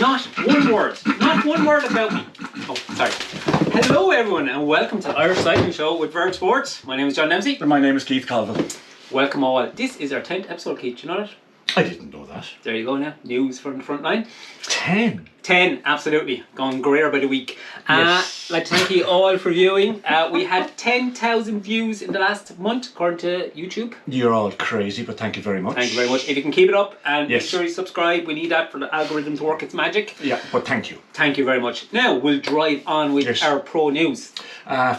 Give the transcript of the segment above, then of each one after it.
Not one word. Not one word about me. Oh, sorry. Hello everyone and welcome to the Irish Cycling Show with Verge Sports. My name is John Dempsey. And my name is Keith Colville. Welcome all. This is our 10th episode, Keith. Do you know that? I didn't know that. There you go now. News from the front line. 10? 10, absolutely. Going greater by the week. Yes. I'd like to thank you all for viewing. We had 10,000 views in the last month, according to YouTube. You're all crazy, but thank you very much. Thank you very much. If you can keep it up and Yes. make sure you subscribe, we need that for the algorithm to work its magic. Yeah, but thank you. Thank you very much. Now, we'll drive on with Yes. our pro news.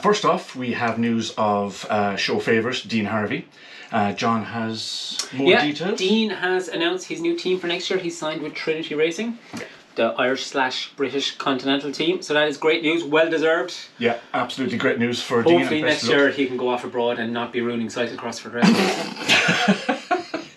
First off, we have news of show favourite, Dean Harvey. John has more details. Dean has announced his new team for next year. He's signed with Trinity Racing, the Irish/British continental team. So that is great news, well deserved. Yeah, absolutely great news for Dean. Hopefully next year he can go off abroad and not be ruining cyclocross for the rest of us.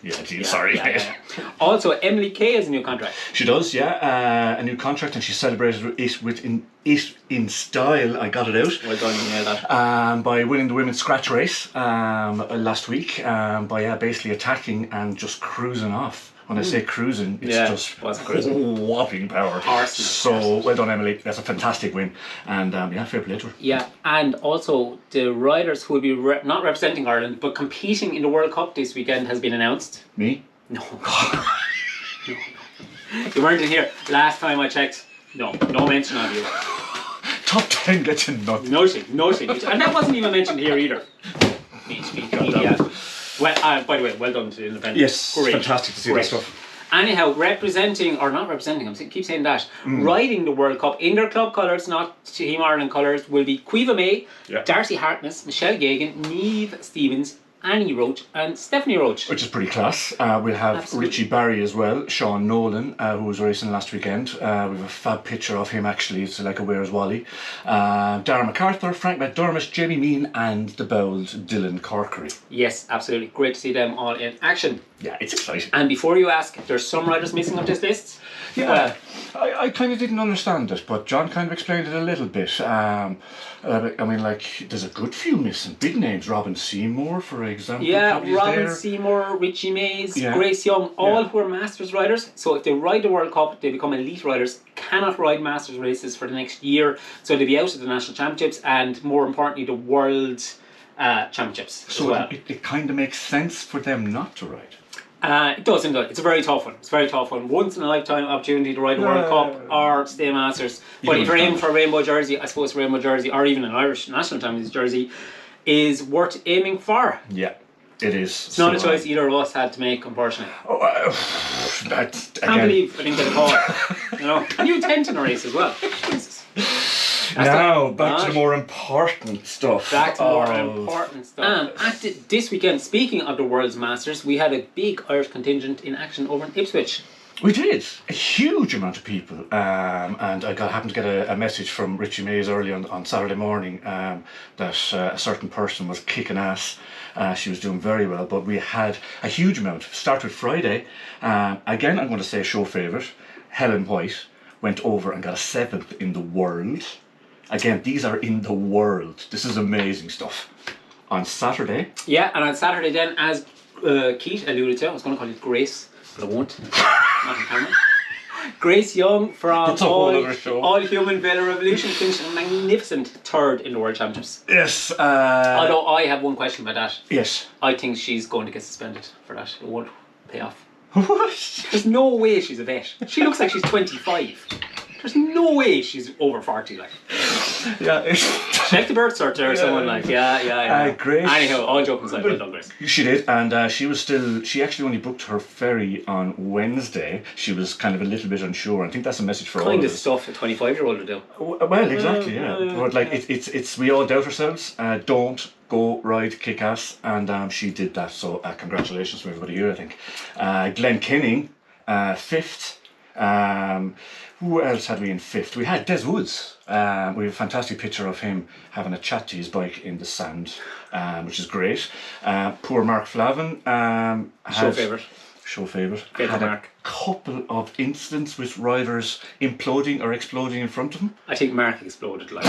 Yeah, Dean, sorry. Yeah. Also, Emily Kay has a new contract. She does, yeah. A new contract, and she celebrated it in style. I got it out. Well done, you nailed that. By winning the women's scratch race last week. By basically attacking and just cruising off. When I say cruising, it's just whopping power. Arsenal. So well done, Emily. That's a fantastic win, and fair play to her. Yeah, and also the riders who will be not representing Ireland but competing in the World Cup this weekend has been announced. Me? No. No. You weren't in here. Last time I checked, no mention of you. Top 10 gets you nothing. Nothing. And that wasn't even mentioned here either. Well, by the way, well done to the Independent. Yes, great. Fantastic to see that stuff. Anyhow, keep saying that, riding the World Cup in their club colours, not Team Ireland colours, will be Caoimhe May, Darcy Hartness, Michelle Gagan, Niamh Stevens, Annie Roach and Stephanie Roach. Which is pretty class. We'll have Richie Barry as well, Sean Nolan, who was racing last weekend. We have a fab picture of him actually, it's like a Where's Wally. Darren MacArthur, Frank McDermott, Jamie Mean and the bowled Dylan Corkery. Yes, absolutely. Great to see them all in action. Yeah, it's exciting. And before you ask, there's some riders missing off this list. Yeah, I kind of didn't understand it, but John kind of explained it a little bit. I mean, like, there's a good few missing. Big names, Robin Seymour, for example. Yeah, Robin Seymour, Richie Mays, Grace Young, all who are Masters riders. So if they ride the World Cup, they become elite riders, cannot ride Masters races for the next year. So they'll be out of the National Championships and, more importantly, the World Championships as well. It kind of makes sense for them not to ride. It does indeed. It's a very tough one. Once in a lifetime opportunity to ride the World Cup or stay Masters. But if you're aiming for a rainbow jersey, I suppose a rainbow jersey or even an Irish national championship jersey is worth aiming for. Yeah, it is. It's not a choice either of us had to make, unfortunately. Can't believe I didn't get a call. You know, and you tent in a race as well. Jesus. Now, back to the more important stuff. This weekend, speaking of the World's Masters, we had a big Irish contingent in action over in Ipswich. We did. A huge amount of people. And I happened to get a message from Richie Mays early on Saturday morning that a certain person was kicking ass. She was doing very well, but we had a huge amount. Start with Friday. Again, I'm going to say show favourite. Helen White went over and got a 7th in the world. Again, these are in the world. This is amazing stuff. On Saturday. Yeah, and on Saturday then, as Keith alluded to, I was going to call it Grace, but I won't. Not in camera. Grace Young from All Human Vela Revolution finished a magnificent 3rd in the World Championships. Yes. Although I have one question about that. Yes. I think she's going to get suspended for that. It won't pay off. What? There's no way she's a vet. She looks like she's 25. There's no way she's over 40, like. Yeah. Check the birth cert there, someone like. Yeah. Grace. Anyhow, all joking aside, well done, Grace. She did, and she actually only booked her ferry on Wednesday. She was kind of a little bit unsure. I think that's a message for all of us. Kind of stuff a 25-year-old would do. Well, exactly, yeah. But like, it's we all doubt ourselves. Don't go ride, kick ass, and she did that. So congratulations to everybody here, I think. Glenn Kenning, 5th. Who else had we in 5th? We had Des Woods. We have a fantastic picture of him having a chat to his bike in the sand, which is great. Poor Mark Flavin. Show favourite. Had a couple of incidents with riders imploding or exploding in front of him. I think Mark exploded, like.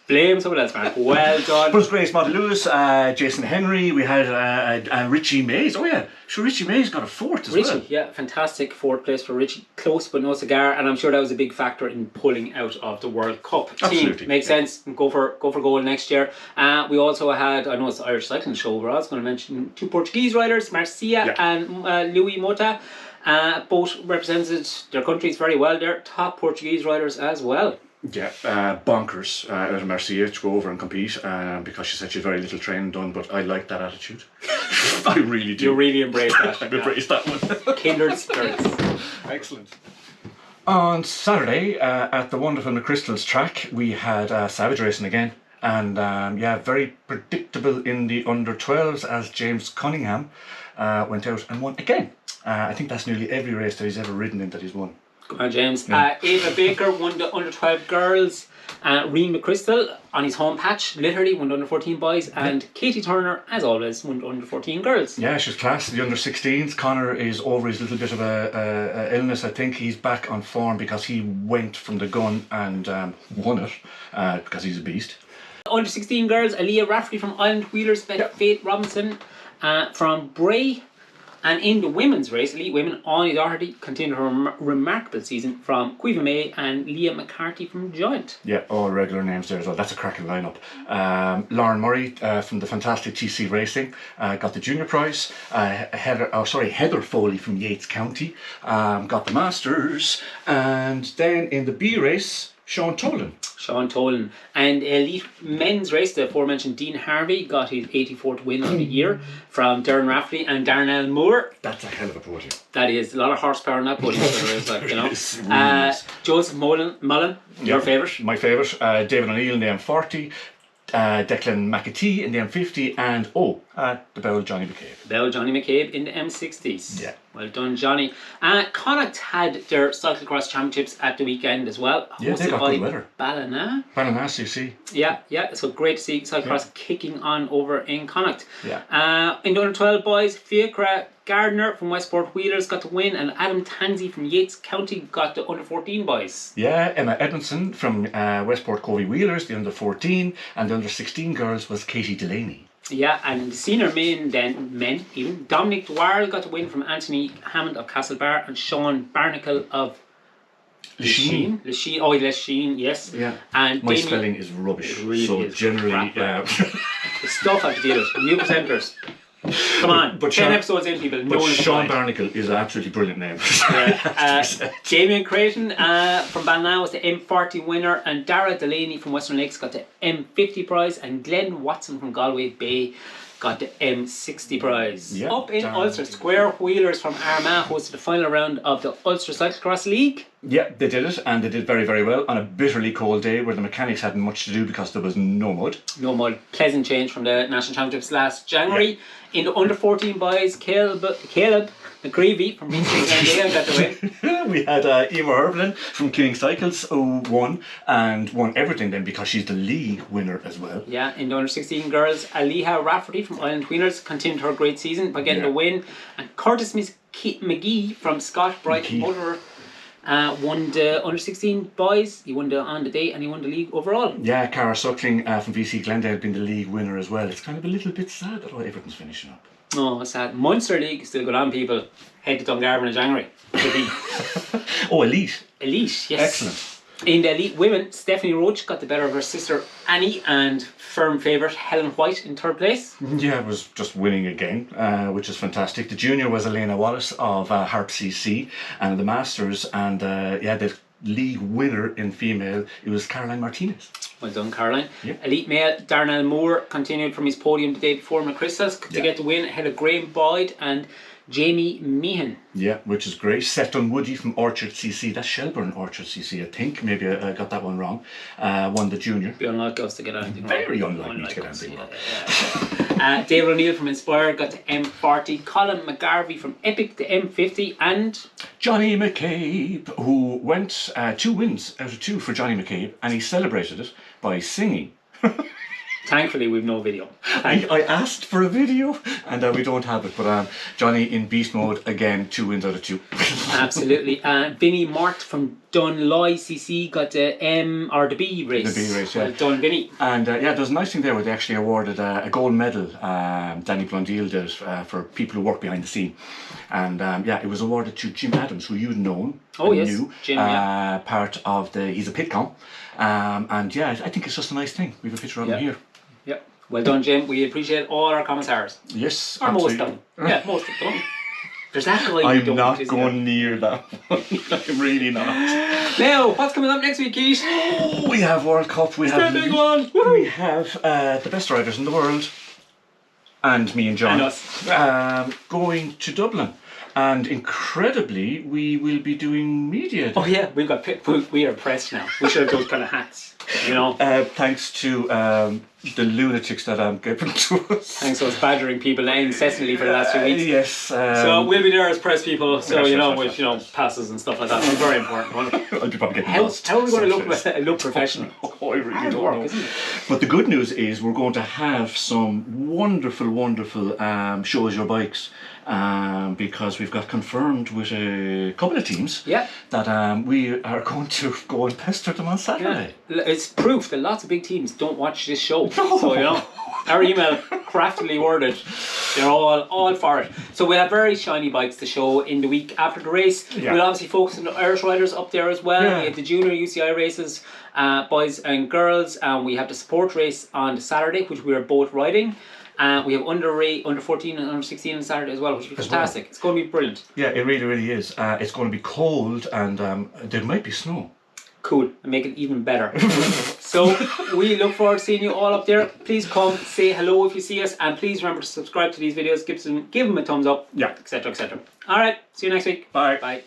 Blame someone else, Mark. Well done. Bruce Grace, Monty Lewis, Jason Henry. We had Richie Mays. Oh yeah, sure. Richie Mays got a fourth as well. Richie, yeah, fantastic fourth place for Richie. Close but no cigar, and I'm sure that was a big factor in pulling out of the World Cup. Absolutely, team makes sense. Go for goal next year. We also had, I know it's the Irish cycling show, but I was going to mention two Portuguese riders, Marcia and Louis Mota. Both represented their countries very well. They're top Portuguese riders as well. Yeah, bonkers out of Marcia to go over and compete because she said she had very little training done, but I like that attitude. I really do. You really embrace that. I embrace that one. Kindred spirits. Excellent. On Saturday at the wonderful McChrystal's track, we had Savage racing again. And very predictable in the under 12s as James Cunningham went out and won again. I think that's nearly every race that he's ever ridden in that he's won. Come on, James. Ava Baker won the under 12 girls. Reen McChrystal on his home patch literally won the under 14 boys. And Katie Turner, as always, won the under 14 girls. Yeah, she's class. The under 16s. Connor is over his little bit of a illness. I think he's back on form because he went from the gun and won it because he's a beast. Under 16 girls, Aaliyah Rafferty from Island Wheelers, Faith Robinson from Bray. And in the women's race, elite women, Anya Doherty continued her remarkable season from Cuiva May and Leah McCarthy from Giant. Yeah, all regular names there as well. That's a cracking lineup. Lauren Murray from the fantastic TC Racing got the junior prize. Heather Foley from Yates County got the Masters. And then in the B race, Sean Tolan. And elite men's race, the aforementioned Dean Harvey got his 84th win of the year from Darren Rafferty and Darnell Moore. That's a hell of a podium. That is a lot of horsepower in that podium. Joseph Mullen, your favourite? My favourite. David O'Neill in the M40. Declan McAtee in the M50 and the Bell Johnny McCabe in the M60s. Yeah. Well done, Johnny. Connaught had their cyclocross championships at the weekend as well. Yeah, they got good weather. Ballina, CC. Yeah. So great to see cyclocross kicking on over in Connaught. Yeah. In the under 12 boys, Fiacra Gardner from Westport Wheelers got the win, and Adam Tansey from Yates County got the under 14 boys. Yeah, Emma Edmondson from Westport Covey Wheelers, the under 14, and the under 16 girls was Katie Delaney. Yeah, and the senior men, even Dominic Dwyer got the win from Anthony Hammond of Castlebar and Sean Barnacle of Lachine. Lachine, yes. Yeah. And my spelling is rubbish. It really is generally, the stuff I have to deal with. New presenters. Come on, but 10 episodes in, people. But Sean Barnacle is an absolutely brilliant name. Damien Creighton from Ballina was the M40 winner, and Dara Delaney from Western Lakes got the M50 prize, and Glenn Watson from Galway Bay got the M60 prize. Yep, Up in Ulster, Square Wheelers from Armagh hosted the final round of the Ulster Cyclocross League. Yeah, they did it, and they did very, very well on a bitterly cold day where the mechanics hadn't much to do because there was no mud. Pleasant change from the National Championships last January. Yeah. In the under 14 boys, Caleb McGreevy from BC got the win. We had Emer Herblin from King Cycles who won everything then because she's the league winner as well. Yeah, in the under 16 girls, Aliha Rafferty from Island Wheelers continued her great season by getting the win, and Curtis McGee from Scott Brighton Motor won the under 16 boys. He won on the day and he won the league overall. Yeah, Cara Suckling from VC Glendale had been the league winner as well. It's kind of a little bit sad that everything's finishing up. Oh, sad. Munster League is still good on, people. Head to Dungarvan in January. Elite. Elite, yes. Excellent. In the elite women, Stephanie Roach got the better of her sister Annie, and firm favourite Helen White in third place. Yeah, it was just winning again, which is fantastic. The junior was Elena Wallace of Harp CC, and the Masters, and the league winner in female, it was Caroline Martinez. Well done, Caroline. Yep. Elite male, Darnell Moore continued from his podium the day before McChrystal's to get the win ahead of Graham Boyd and Jamie Meehan. Yeah, which is great. Seth Dunwoody from Orchard CC, that's Shelburne Orchard CC, I think. Maybe I got that one wrong. Won the junior. Be unlike us to get anything wrong. Very unlikely to get anything wrong. David O'Neill from Inspired got the M40. Colin McGarvey from Epic, the M50. And Johnny McCabe, who went 2 wins out of 2 for Johnny McCabe, and he celebrated it by singing. Thankfully, we've no video. I asked for a video, and we don't have it. But Johnny in beast mode again, 2 wins out of 2. Absolutely. Vinnie Mort from Dunloy CC got the M or the B race. The B race, yeah. Well done, Vinny. And there's a nice thing there where they actually awarded a gold medal. Danny Blondeel did for people who work behind the scene. And it was awarded to Jim Adams, who you'd known. Oh, yes. Knew, Jim, part of he's a pitcom. I think it's just a nice thing. We have a picture of him here. Yep. Well done, Jim. We appreciate all our commissars. Yes, or absolutely. most of them. Yeah, most of them. There's that guy. I'm not going near that one. I'm really not. Now, what's coming up next week, Keith? We have World Cup. We have the big one. We have the best riders in the world, and me and John, and us, going to Dublin. And incredibly, we will be doing media. Oh yeah, we are pressed now. We should have those kind of hats, you know. Thanks to the lunatics that given to us. Thanks to us badgering people incessantly for the last few weeks. Yes. So we'll be there as press people. So with passes and stuff like that. It's very important. I'll be probably getting lost. How are we going to look professional? I really don't know. Isn't it? But the good news is we're going to have some wonderful, wonderful show us your bikes. Because we've got confirmed with a couple of teams that we are going to go and pester them on Saturday. Yeah. It's proof that lots of big teams don't watch this show. No. So, our email, craftily worded, they're all for it. So we'll have very shiny bikes to show in the week after the race. Yeah. We'll obviously focus on the Irish riders up there as well. Yeah. We have the junior UCI races, boys and girls. We have the support race on Saturday, which we are both riding. We have under 14 and under 16 on Saturday as well, which is fantastic. Well. It's going to be brilliant. Yeah, it really, really is. It's going to be cold and there might be snow. Cool, and make it even better. So we look forward to seeing you all up there. Please come, say hello if you see us, and please remember to subscribe to these videos, give them a thumbs up, etc., etc. All right, see you next week. Bye. Bye.